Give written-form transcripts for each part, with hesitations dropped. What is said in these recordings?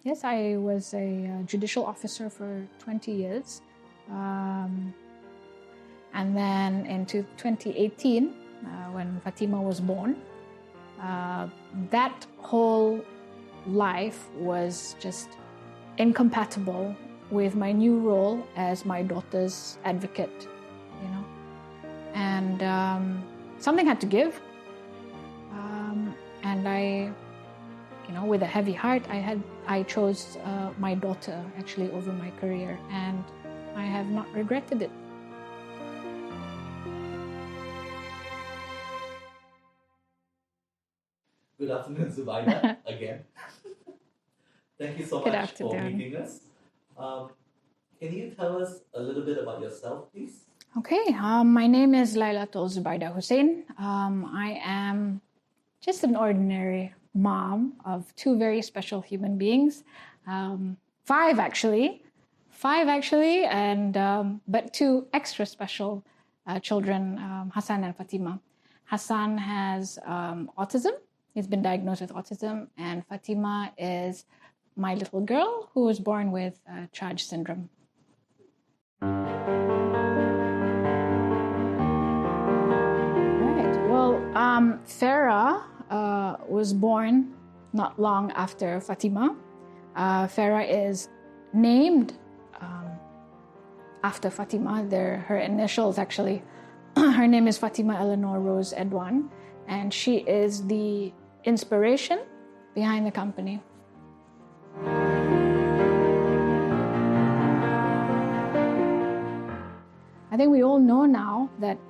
Yes, I was a judicial officer for 20 years. And then into 2018, when Fatimah was born, that whole life was just incompatible with my new role as my daughter's advocate, And something had to give. And I, with a heavy heart, I chose my daughter actually over my career, and I have not regretted it. Good afternoon, Zubaidah, again. Thank you so much for meeting us. Can you tell us a little bit about yourself, please? Okay, my name is Lailatul Zubaidah Hussain. I am just an ordinary mom of two very special human beings. Five actually, and but two extra special children, Hassan and Fatimah. Hassan has autism. He's been diagnosed with autism, and Fatimah is my little girl who was born with Charge syndrome. Right. Well, FERA was born not long after Fatimah. FERA is named after Fatimah. Her initials actually. Her name is Fatimah Eleanor Rose Edwan, and she is the inspiration behind the company. I think we all know now that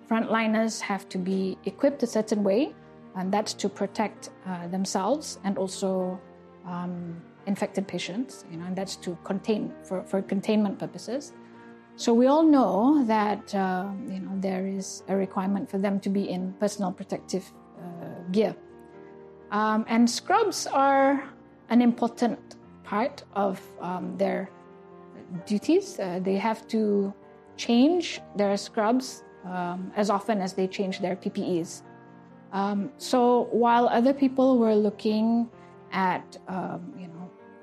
frontliners have to be equipped a certain way, and that's to protect themselves and also infected patients, and that's to contain, for containment purposes. So we all know that there is a requirement for them to be in personal protective gear. And scrubs are an important part of their duties. They have to change their scrubs as often as they change their PPEs. So while other people were looking at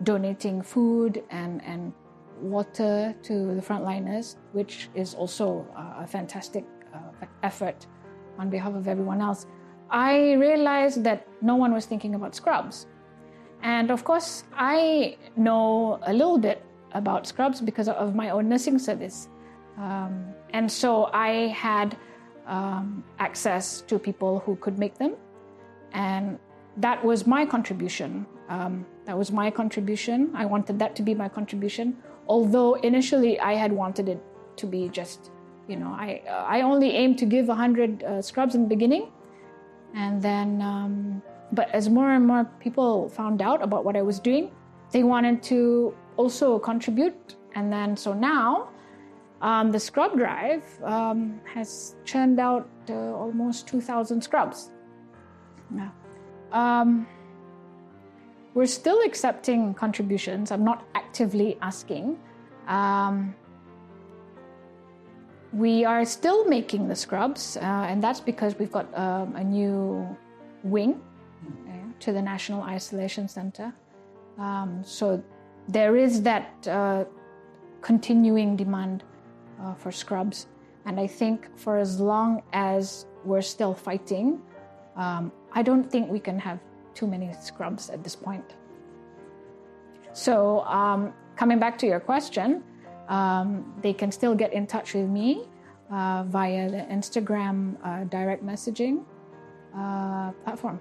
donating food and water to the frontliners, which is also a fantastic effort on behalf of everyone else, I realized that no one was thinking about scrubs. And of course, I know a little bit about scrubs because of my own nursing service. And so I had access to people who could make them. And that was my contribution. I wanted that to be my contribution. Although initially I had wanted it to be just, I only aimed to give 100 scrubs in the beginning. And then, but as more and more people found out about what I was doing, they wanted to also contribute. And then, so now, the scrub drive has churned out almost 2,000 scrubs. Yeah. We're still accepting contributions. I'm not actively asking. We are still making the scrubs, and that's because we've got a new wing to the National Isolation Center. So there is that continuing demand for scrubs. And I think for as long as we're still fighting, I don't think we can have too many scrubs at this point. So coming back to your question, they can still get in touch with me via the Instagram direct messaging platform.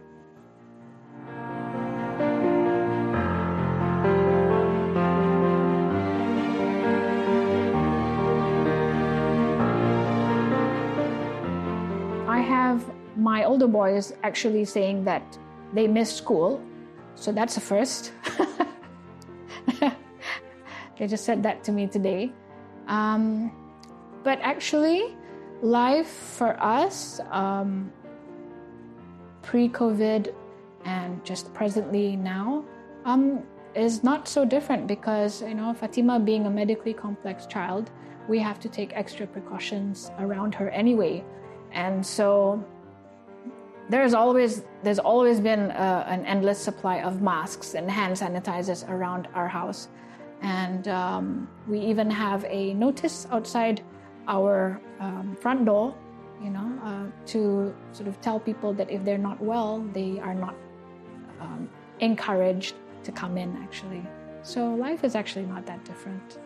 I have my older boys actually saying that they miss school, so that's a first. They just said that to me today. But actually, life for us, pre-COVID and just presently now, is not so different because, Fatimah being a medically complex child, we have to take extra precautions around her anyway. And so there's always been an endless supply of masks and hand sanitizers around our house, and we even have a notice outside our front door, to sort of tell people that if they're not well, they are not encouraged to come in, actually. So life is actually not that different.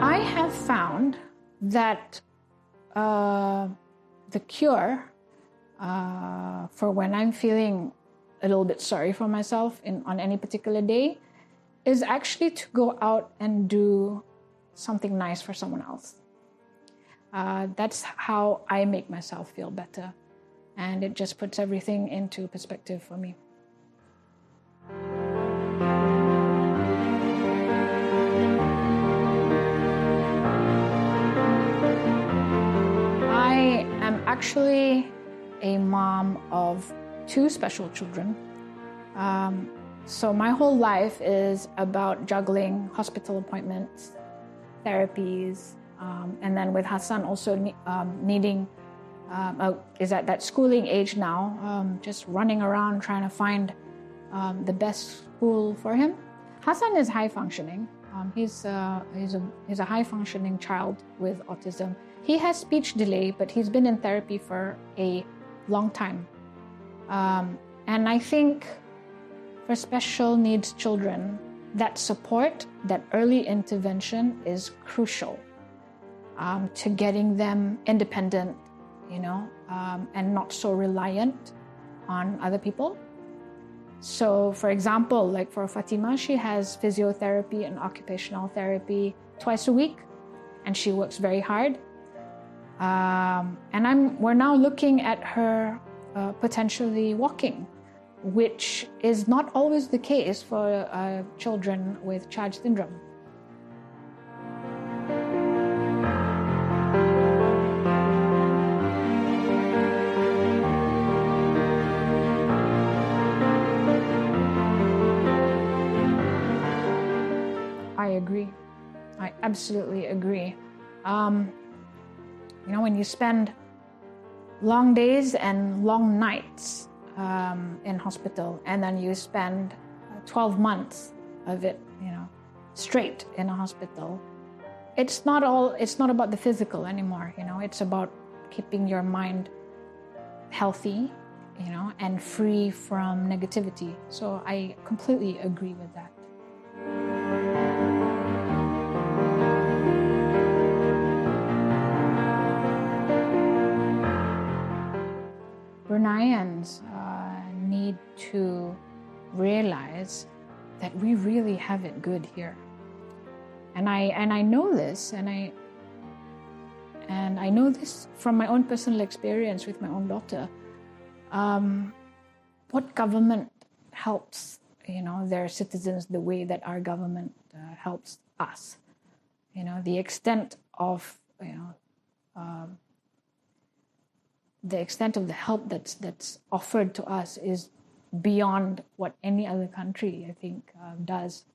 I have found that the cure for when I'm feeling a little bit sorry for myself on any particular day is actually to go out and do something nice for someone else. That's how I make myself feel better, and it just puts everything into perspective for me. I am actually a mom of 2 special children. So my whole life is about juggling hospital appointments, therapies, and then with Hassan also needing, is at that schooling age now, just running around trying to find the best school for him. Hassan is high functioning. He's a high functioning child with autism. He has speech delay, but he's been in therapy for a long time. And I think for special needs children, that support, that early intervention is crucial to getting them independent, and not so reliant on other people. So, for example, like for Fatimah, she has physiotherapy and occupational therapy twice a week, and she works very hard. And we're now looking at her potentially walking, which is not always the case for children with Charge syndrome. I agree. I absolutely agree. When you spend long days and long nights in hospital, and then you spend 12 months of it, straight in a hospital, it's not about the physical anymore. It's about keeping your mind healthy, and free from negativity. So I completely agree with that. Bruneians need to realize that we really have it good here, and I know this, and I know this from my own personal experience with my own daughter. What government helps, their citizens the way that our government helps us? The extent of the help that's offered to us is beyond what any other country, I think, does.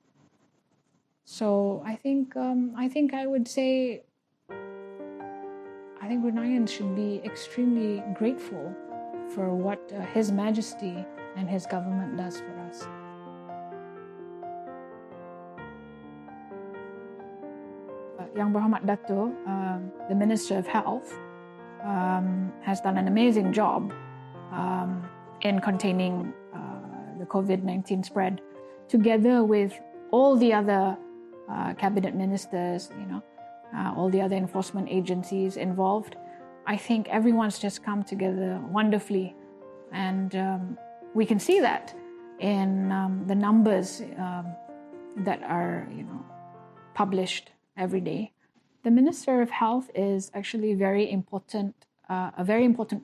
So I think I would say, I think Bruneians should be extremely grateful for what His Majesty and His government does for us. Yang Berhormat Dato, the Minister of Health, has done an amazing job in containing the COVID-19 spread, together with all the other cabinet ministers, all the other enforcement agencies involved. I think everyone's just come together wonderfully, and we can see that in the numbers that are, published every day. The Minister of Health is actually a very important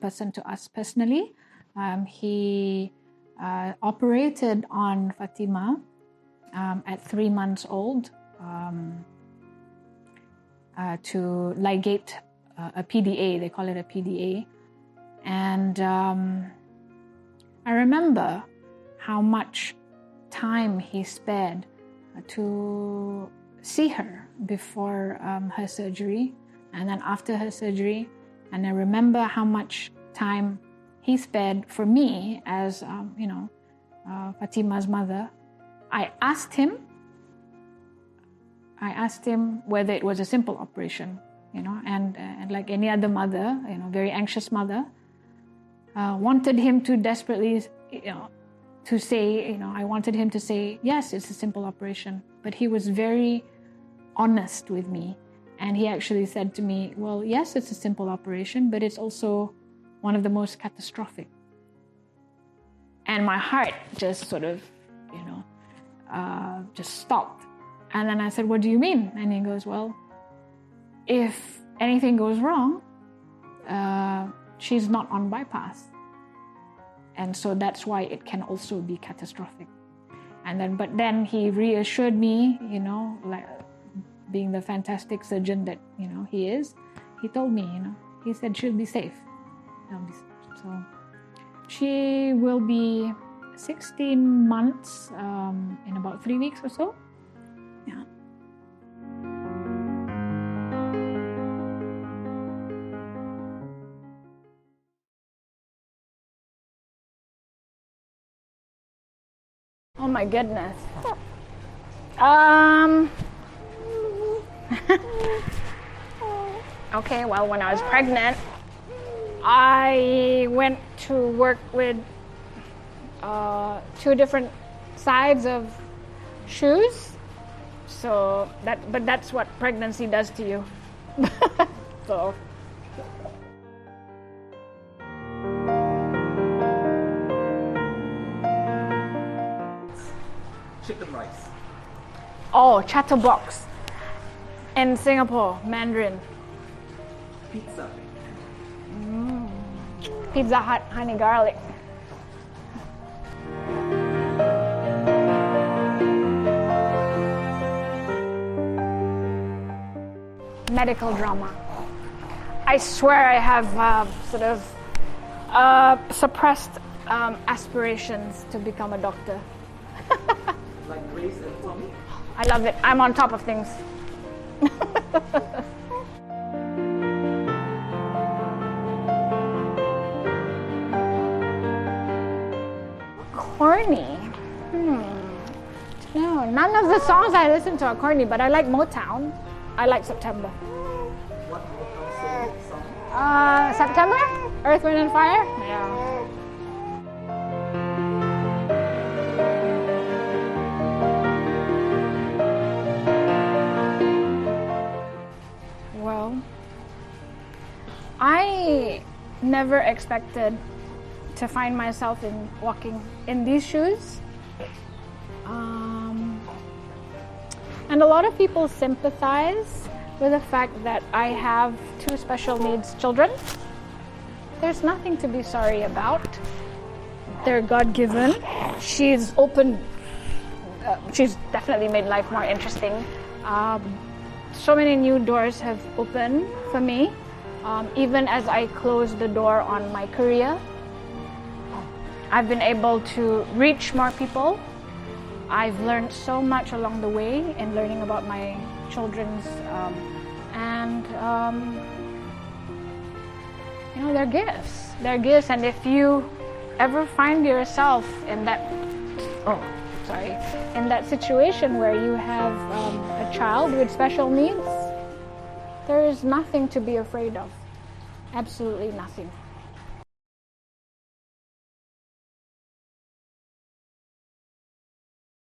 person to us personally. He operated on Fatimah at 3 months old to ligate a PDA. They call it a PDA. And I remember how much time he spared to see her before her surgery and then after her surgery. And I remember how much time he spared for me as, Fatimah's mother. I asked him whether it was a simple operation, and like any other mother, very anxious mother, wanted him to desperately, to say, I wanted him to say, yes, it's a simple operation. But he was very honest with me. And he actually said to me, well, yes, it's a simple operation, but it's also one of the most catastrophic. And my heart just sort of, just stopped. And then I said, what do you mean? And he goes, well, if anything goes wrong, she's not on bypass. And so that's why it can also be catastrophic. But then he reassured me, like being the fantastic surgeon that, he is, he told me, he said she'll be safe. So she will be 16 months in about 3 weeks or so. Yeah. Oh my goodness. Okay, well, when I was pregnant, I went to work with 2 different sides of shoes. So but that's what pregnancy does to you. So. Chicken rice. Oh, chatterbox. In Singapore, Mandarin. Pizza. Pizza Hut, honey garlic. Medical drama. I swear I have suppressed aspirations to become a doctor. Like Grace and Tommy? I love it. I'm on top of things. Corny? No, none of the songs I listen to are corny, but I like Motown. I like September. What song? September? Earth, Wind and Fire? Yeah. Well, I never expected to find myself walking in these shoes. And a lot of people sympathize with the fact that I have 2 special needs children. There's nothing to be sorry about. They're God-given. She's definitely made life more interesting. So many new doors have opened for me, even as I close the door on my career. I've been able to reach more people. I've learned so much along the way in learning about my children's they're gifts. They're gifts, and if you ever find yourself in that situation where you have a child with special needs, there is nothing to be afraid of. Absolutely nothing.